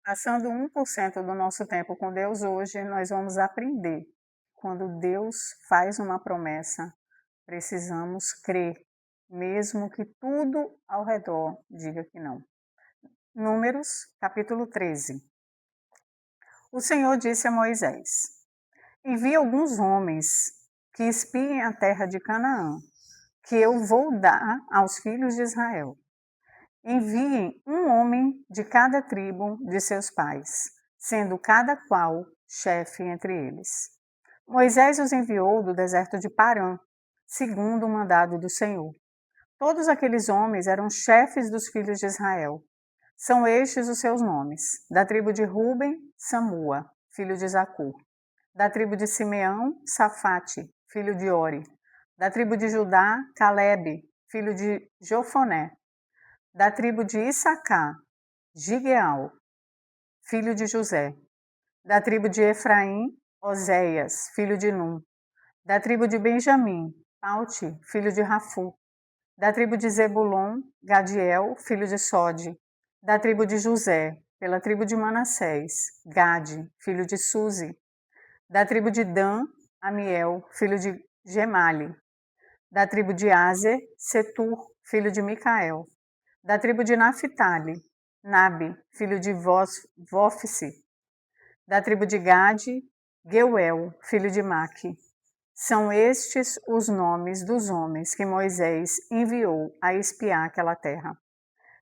Passando 1% do nosso tempo com Deus hoje, nós vamos aprender. Quando Deus faz uma promessa, precisamos crer, mesmo que tudo ao redor diga que não. Números, capítulo 13. O Senhor disse a Moisés: envie alguns homens que espiem a terra de Canaã, que eu vou dar aos filhos de Israel. Enviem um homem de cada tribo de seus pais, sendo cada qual chefe entre eles. Moisés os enviou do deserto de Parã, segundo o mandado do Senhor. Todos aqueles homens eram chefes dos filhos de Israel. São estes os seus nomes: da tribo de Ruben, Samua, filho de Zacur; da tribo de Simeão, Safate, filho de Ori; da tribo de Judá, Calebe, filho de Jofoné; da tribo de Issacar, Gigeal, filho de José; da tribo de Efraim, Oséias, filho de Num; da tribo de Benjamim, Paute, filho de Rafu; da tribo de Zebulon, Gadiel, filho de Sode; da tribo de José, pela tribo de Manassés, Gade, filho de Suzi; da tribo de Dan, Amiel, filho de Gemali; da tribo de Azer, Setur, filho de Micael; da tribo de Naphtali, Nabe, filho de Vofsi; da tribo de Gade, Geuel, filho de Maque. São estes os nomes dos homens que Moisés enviou a espiar aquela terra.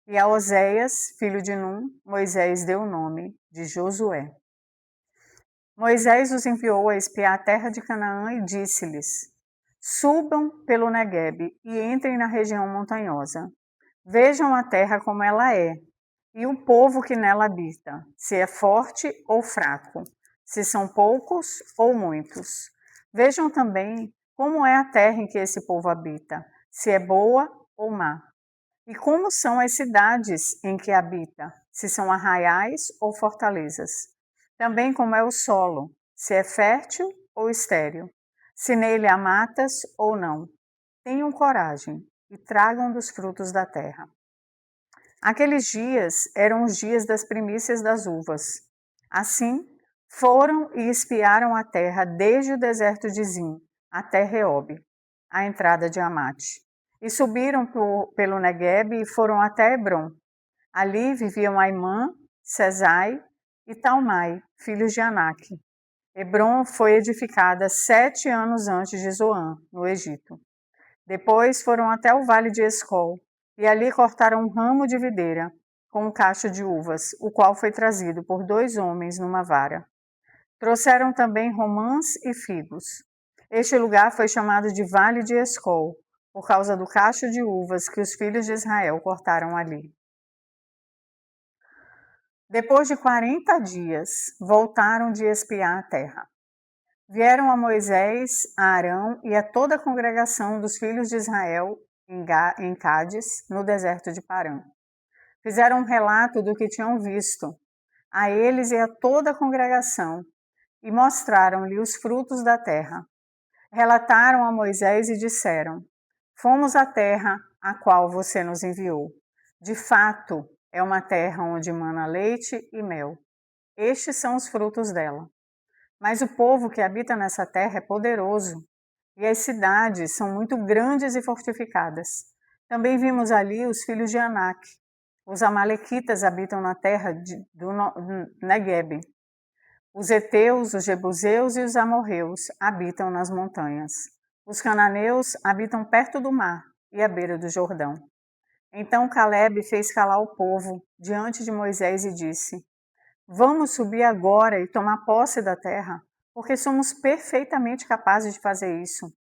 E a Oséias, filho de Num, Moisés deu o nome de Josué. Moisés os enviou a espiar a terra de Canaã e disse-lhes: subam pelo Neguebe e entrem na região montanhosa. Vejam a terra como ela é, e o povo que nela habita, se é forte ou fraco, se são poucos ou muitos. Vejam também como é a terra em que esse povo habita, se é boa ou má. E como são as cidades em que habita, se são arraiais ou fortalezas. Também como é o solo, se é fértil ou estéril, se nele há matas ou não. Tenham coragem e tragam dos frutos da terra. Aqueles dias eram os dias das primícias das uvas. Assim, foram e espiaram a terra desde o deserto de Zim até Reob, a entrada de Amate. E subiram pelo Neguebe e foram até Hebron. Ali viviam Aimã, Sesai e Talmai, filhos de Anak. Hebron foi edificada 7 anos antes de Zoan, no Egito. Depois foram até o vale de Escol, e ali cortaram um ramo de videira, com um cacho de uvas, o qual foi trazido por 2 homens numa vara. Trouxeram também romãs e figos. Este lugar foi chamado de Vale de Escol, por causa do cacho de uvas que os filhos de Israel cortaram ali. Depois de 40 dias, voltaram de espiar a terra. Vieram a Moisés, a Arão e a toda a congregação dos filhos de Israel em Cádiz, no deserto de Parã. Fizeram um relato do que tinham visto, a eles e a toda a congregação, e mostraram-lhe os frutos da terra. Relataram a Moisés e disseram: fomos à terra a qual você nos enviou. De fato, é uma terra onde mana leite e mel. Estes são os frutos dela. Mas o povo que habita nessa terra é poderoso, e as cidades são muito grandes e fortificadas. Também vimos ali os filhos de Anak. Os amalequitas habitam na terra do Neguebe. Os heteus, os jebuseus e os amorreus habitam nas montanhas. Os cananeus habitam perto do mar e à beira do Jordão. Então Calebe fez calar o povo diante de Moisés e disse: vamos subir agora e tomar posse da terra, porque somos perfeitamente capazes de fazer isso.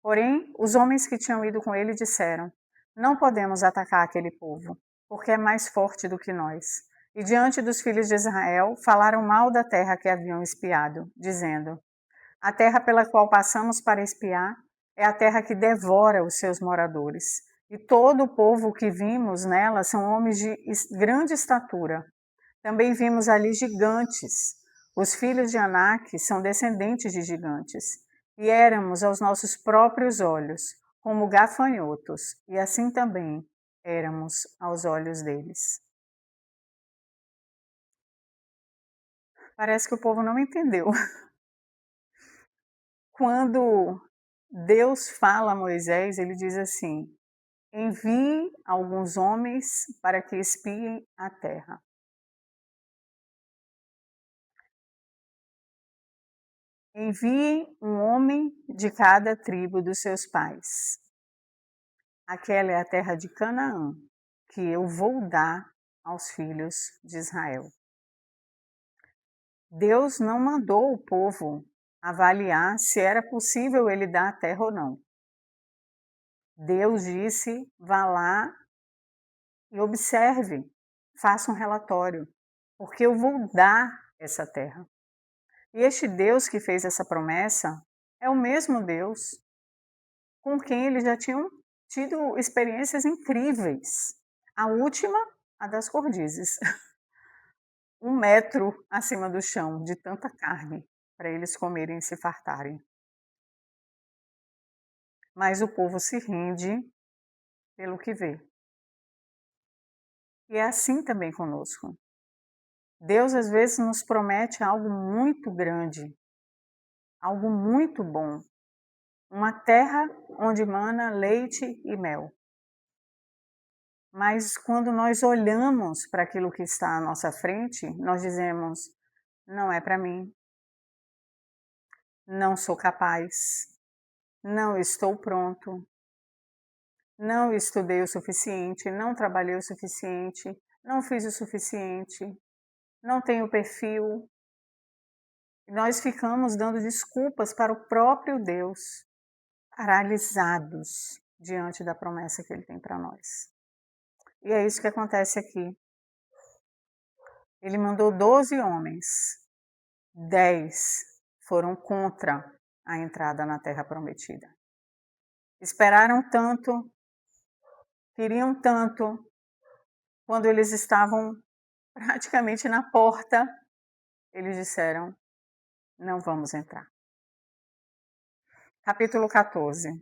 Porém, os homens que tinham ido com ele disseram: não podemos atacar aquele povo, porque é mais forte do que nós. E diante dos filhos de Israel, falaram mal da terra que haviam espiado, dizendo: a terra pela qual passamos para espiar é a terra que devora os seus moradores. E todo o povo que vimos nela são homens de grande estatura. Também vimos ali gigantes. Os filhos de Anak são descendentes de gigantes. E éramos aos nossos próprios olhos como gafanhotos, e assim também éramos aos olhos deles. Parece que o povo não entendeu. Quando Deus fala a Moisés, ele diz assim: envie alguns homens para que espiem a terra. Enviem um homem de cada tribo dos seus pais. Aquela é a terra de Canaã, que eu vou dar aos filhos de Israel. Deus não mandou o povo avaliar se era possível ele dar a terra ou não. Deus disse: vá lá e observe, faça um relatório, porque eu vou dar essa terra. E este Deus que fez essa promessa é o mesmo Deus com quem eles já tinham tido experiências incríveis. A última, a das cordizes. 1 metro acima do chão, de tanta carne, para eles comerem e se fartarem. Mas o povo se rende pelo que vê. E é assim também conosco. Deus às vezes nos promete algo muito grande, algo muito bom. Uma terra onde mana leite e mel. Mas quando nós olhamos para aquilo que está à nossa frente, nós dizemos: não é para mim, não sou capaz, não estou pronto, não estudei o suficiente, não trabalhei o suficiente, não fiz o suficiente, não tenho perfil. E nós ficamos dando desculpas para o próprio Deus, paralisados diante da promessa que Ele tem para nós. E é isso que acontece aqui. Ele mandou 12 homens, 10 foram contra a entrada na Terra Prometida. Esperaram tanto, queriam tanto, quando eles estavam praticamente na porta, eles disseram: não vamos entrar. Capítulo 14.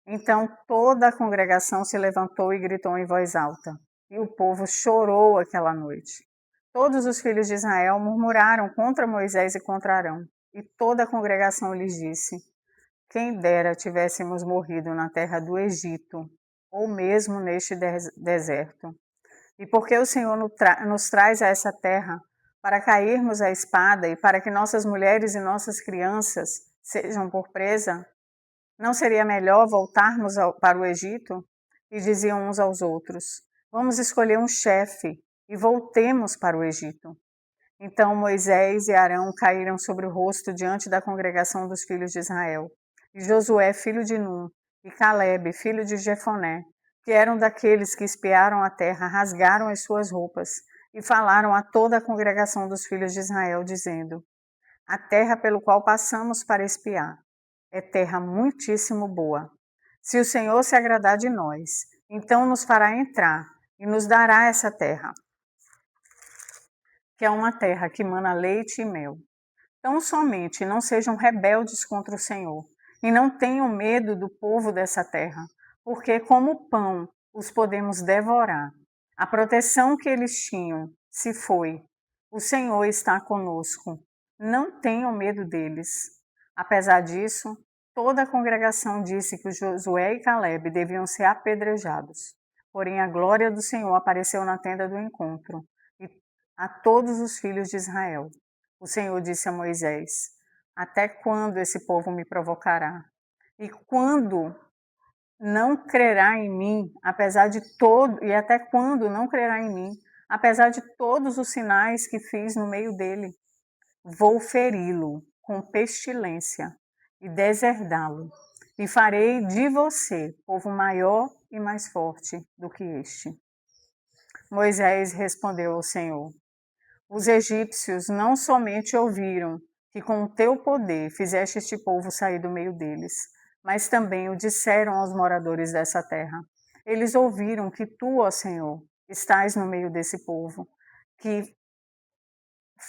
Então toda a congregação se levantou e gritou em voz alta, e o povo chorou aquela noite. Todos os filhos de Israel murmuraram contra Moisés e contra Arão, e toda a congregação lhes disse: quem dera tivéssemos morrido na terra do Egito, ou mesmo neste deserto. E porque o Senhor nos traz a essa terra para cairmos à espada e para que nossas mulheres e nossas crianças sejam por presa, não seria melhor voltarmos para o Egito? E diziam uns aos outros: vamos escolher um chefe e voltemos para o Egito. Então Moisés e Arão caíram sobre o rosto diante da congregação dos filhos de Israel. E Josué, filho de Num, e Calebe, filho de Jefoné, que eram daqueles que espiaram a terra, rasgaram as suas roupas e falaram a toda a congregação dos filhos de Israel, dizendo: a terra pelo qual passamos para espiar é terra muitíssimo boa. Se o Senhor se agradar de nós, então nos fará entrar e nos dará essa terra, que é uma terra que mana leite e mel. Tão somente não sejam rebeldes contra o Senhor, e não tenham medo do povo dessa terra, porque como pão os podemos devorar. A proteção que eles tinham se foi. O Senhor está conosco. Não tenham medo deles. Apesar disso, toda a congregação disse que Josué e Calebe deviam ser apedrejados. Porém, a glória do Senhor apareceu na tenda do encontro e a todos os filhos de Israel. O Senhor disse a Moisés: até quando esse povo me provocará? E quando não crerá em mim, apesar de todo, e até quando não crerá em mim, apesar de todos os sinais que fiz no meio dele? Vou feri-lo com pestilência e deserdá-lo, e farei de você povo maior e mais forte do que este. Moisés respondeu ao Senhor: os egípcios não somente ouviram que com o teu poder fizeste este povo sair do meio deles, mas também o disseram aos moradores dessa terra. Eles ouviram que tu, ó Senhor, estás no meio desse povo, que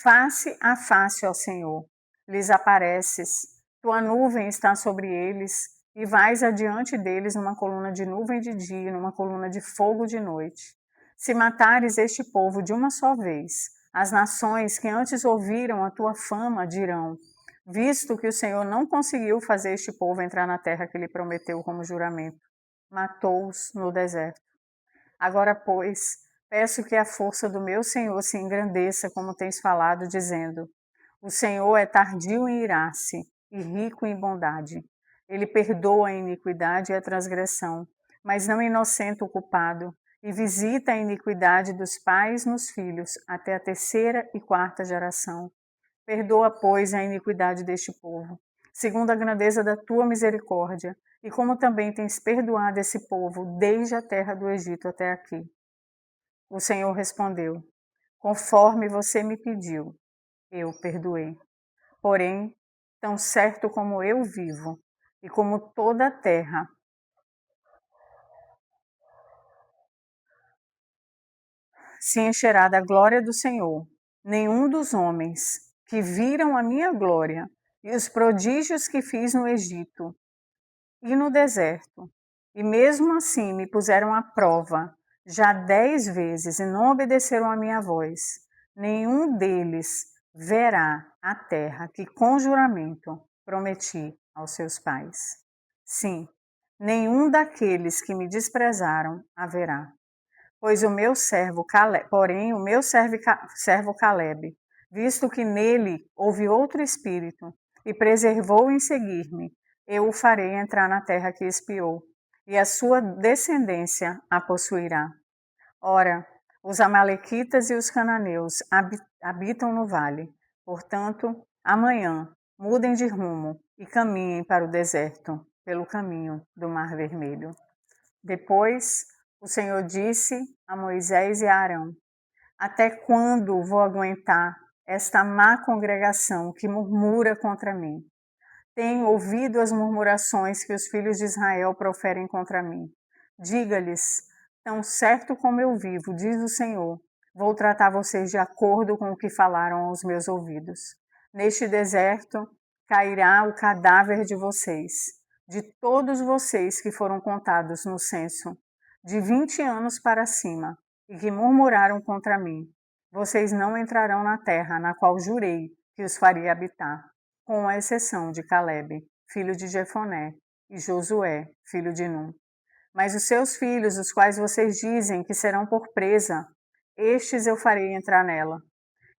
face a face, ó Senhor, lhes apareces, tua nuvem está sobre eles, e vais adiante deles numa coluna de nuvem de dia, numa coluna de fogo de noite. Se matares este povo de uma só vez, As nações que antes ouviram a tua fama dirão: visto que o Senhor não conseguiu fazer este povo entrar na terra que lhe prometeu como juramento, matou-os no deserto. Agora, pois, peço que a força do meu Senhor se engrandeça, como tens falado, dizendo: o Senhor é tardio em irar-se e rico em bondade. Ele perdoa a iniquidade e a transgressão, mas não inocenta o culpado, e visita a iniquidade dos pais nos filhos, até a terceira e quarta geração. Perdoa, pois, a iniquidade deste povo, segundo a grandeza da tua misericórdia, e como também tens perdoado esse povo desde a terra do Egito até aqui. O Senhor respondeu: conforme você me pediu, eu perdoei. Porém, tão certo como eu vivo, e como toda a terra se encherá da glória do Senhor, nenhum dos homens que viram a minha glória e os prodígios que fiz no Egito e no deserto, e mesmo assim me puseram à prova já 10 vezes e não obedeceram à minha voz, nenhum deles verá a terra que com juramento prometi aos seus pais. Sim, nenhum daqueles que me desprezaram haverá. Pois o meu servo Caleb, porém o meu servo Caleb, visto que nele houve outro espírito e preservou em seguir-me, eu o farei entrar na terra que espiou, e a sua descendência a possuirá. Ora, os amalequitas e os cananeus habitam no vale. Portanto, amanhã mudem de rumo e caminhem para o deserto, pelo caminho do Mar Vermelho. Depois, o Senhor disse a Moisés e a Arão: até quando vou aguentar esta má congregação que murmura contra mim? Tenho ouvido as murmurações que os filhos de Israel proferem contra mim. Diga-lhes: tão certo como eu vivo, diz o Senhor, vou tratar vocês de acordo com o que falaram aos meus ouvidos. Neste deserto cairá o cadáver de vocês, de todos vocês que foram contados no censo, de 20 anos para cima, e que murmuraram contra mim. Vocês não entrarão na terra na qual jurei que os faria habitar, com a exceção de Caleb, filho de Jefoné, e Josué, filho de Num. Mas os seus filhos, os quais vocês dizem que serão por presa, estes eu farei entrar nela,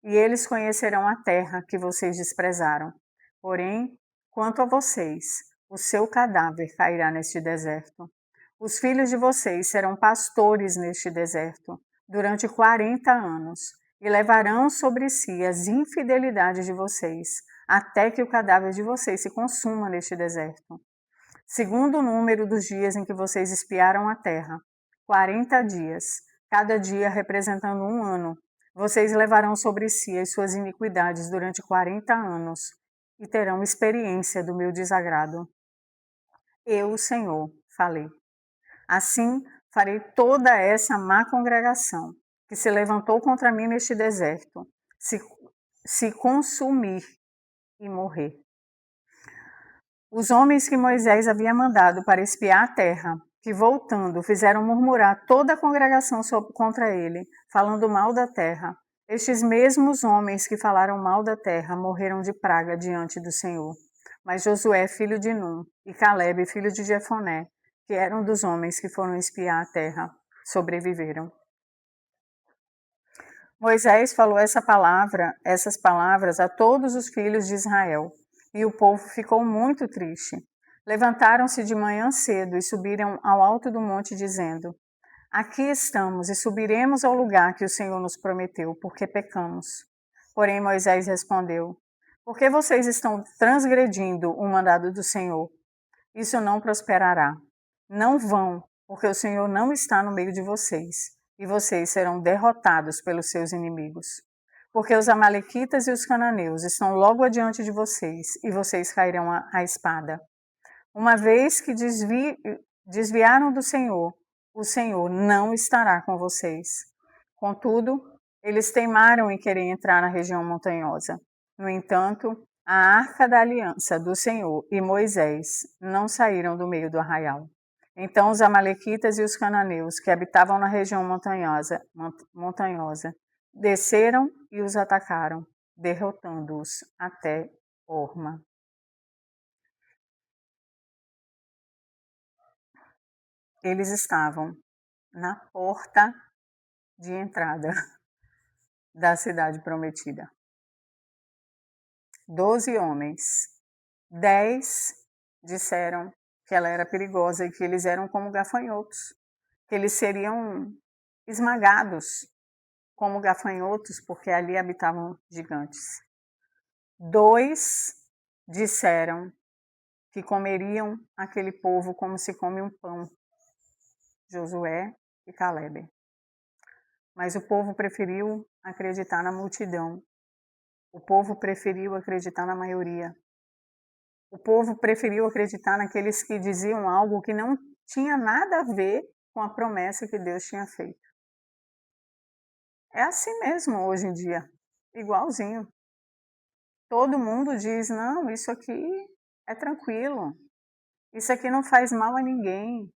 e eles conhecerão a terra que vocês desprezaram. Porém, quanto a vocês, o seu cadáver cairá neste deserto. Os filhos de vocês serão pastores neste deserto durante 40 anos, e levarão sobre si as infidelidades de vocês, até que o cadáver de vocês se consuma neste deserto. Segundo o número dos dias em que vocês espiaram a terra, 40 dias, cada dia representando um ano, vocês levarão sobre si as suas iniquidades durante 40 anos e terão experiência do meu desagrado. Eu, o Senhor, falei. Assim farei toda essa má congregação que se levantou contra mim neste deserto, se consumir e morrer. Os homens que Moisés havia mandado para espiar a terra, que voltando fizeram murmurar toda a congregação contra ele, falando mal da terra, estes mesmos homens que falaram mal da terra morreram de praga diante do Senhor. Mas Josué, filho de Num, e Caleb, filho de Jefoné, que eram dos homens que foram espiar a terra, sobreviveram. Moisés falou essas palavras a todos os filhos de Israel, e o povo ficou muito triste. Levantaram-se de manhã cedo e subiram ao alto do monte, dizendo: aqui estamos e subiremos ao lugar que o Senhor nos prometeu, porque pecamos. Porém Moisés respondeu: por que vocês estão transgredindo o mandado do Senhor? Isso não prosperará. Não vão, porque o Senhor não está no meio de vocês, e vocês serão derrotados pelos seus inimigos. Porque os amalequitas e os cananeus estão logo adiante de vocês, e vocês cairão à espada. Uma vez que desviaram do Senhor, o Senhor não estará com vocês. Contudo, eles teimaram em querer entrar na região montanhosa. No entanto, a arca da aliança do Senhor e Moisés não saíram do meio do arraial. Então os amalequitas e os cananeus, que habitavam na região montanhosa desceram e os atacaram, derrotando-os até Horma. Eles estavam na porta de entrada da cidade prometida. 12 homens. 10 disseram que ela era perigosa e que eles eram como gafanhotos, que eles seriam esmagados como gafanhotos, porque ali habitavam gigantes. 2 disseram que comeriam aquele povo como se come um pão, Josué e Calebe. Mas o povo preferiu acreditar na multidão. O povo preferiu acreditar na maioria. O povo preferiu acreditar naqueles que diziam algo que não tinha nada a ver com a promessa que Deus tinha feito. É assim mesmo hoje em dia, igualzinho. Todo mundo diz, não, isso aqui é tranquilo, isso aqui não faz mal a ninguém,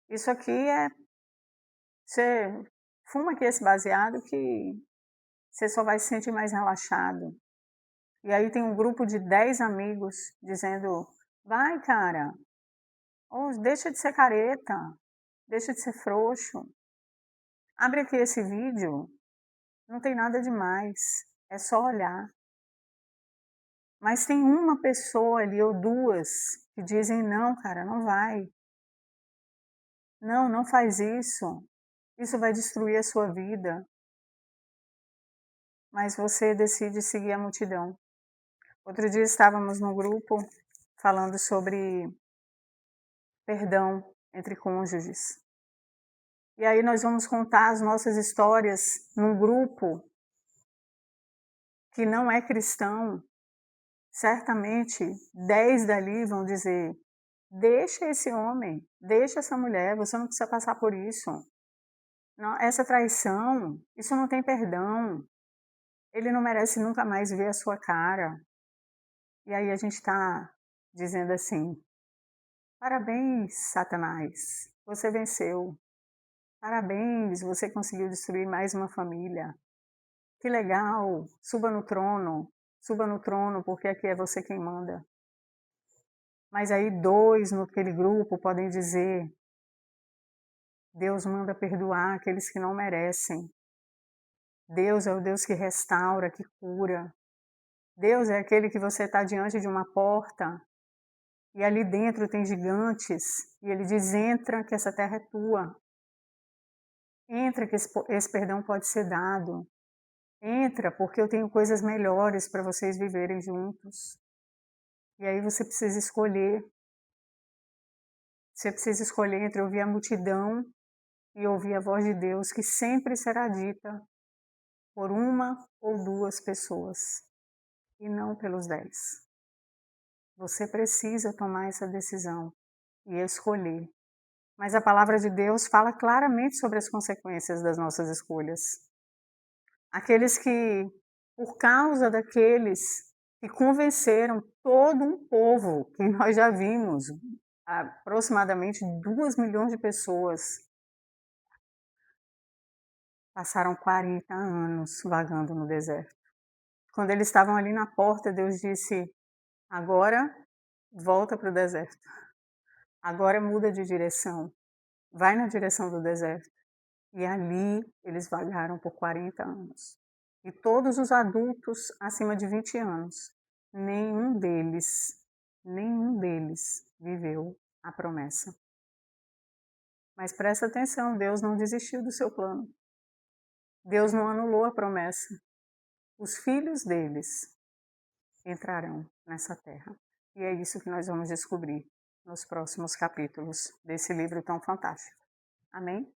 isso aqui é... Você fuma aqui esse baseado que você só vai se sentir mais relaxado. E aí tem um grupo de 10 amigos dizendo, vai cara, deixa de ser careta, deixa de ser frouxo, abre aqui esse vídeo, não tem nada demais, é só olhar. Mas tem uma pessoa ali ou duas que dizem, não cara, não vai. Não, não faz isso. Isso vai destruir a sua vida. Mas você decide seguir a multidão. Outro dia estávamos no grupo falando sobre perdão entre cônjuges. E aí nós vamos contar as nossas histórias num grupo que não é cristão. Certamente 10 dali vão dizer, deixa esse homem, deixa essa mulher, você não precisa passar por isso. Não, essa traição, isso não tem perdão. Ele não merece nunca mais ver a sua cara. E aí a gente está dizendo assim, parabéns, Satanás, você venceu. Parabéns, você conseguiu destruir mais uma família. Que legal, suba no trono, porque aqui é você quem manda. Mas aí 2 naquele grupo podem dizer, Deus manda perdoar aqueles que não merecem. Deus é o Deus que restaura, que cura. Deus é aquele que você está diante de uma porta e ali dentro tem gigantes e ele diz, entra que essa terra é tua. Entra que esse perdão pode ser dado. Entra porque eu tenho coisas melhores para vocês viverem juntos. E aí você precisa escolher. Você precisa escolher entre ouvir a multidão e ouvir a voz de Deus, que sempre será dita por uma ou 2 pessoas, e não pelos 10. Você precisa tomar essa decisão e escolher. Mas a palavra de Deus fala claramente sobre as consequências das nossas escolhas. Aqueles que, por causa daqueles que convenceram todo um povo, que nós já vimos, aproximadamente 2 milhões de pessoas, passaram 40 anos vagando no deserto. Quando eles estavam ali na porta, Deus disse, agora volta para o deserto. Agora muda de direção. Vai na direção do deserto. E ali eles vagaram por 40 anos. E todos os adultos acima de 20 anos, nenhum deles viveu a promessa. Mas presta atenção, Deus não desistiu do seu plano. Deus não anulou a promessa. Os filhos deles entrarão nessa terra. E é isso que nós vamos descobrir nos próximos capítulos desse livro tão fantástico. Amém?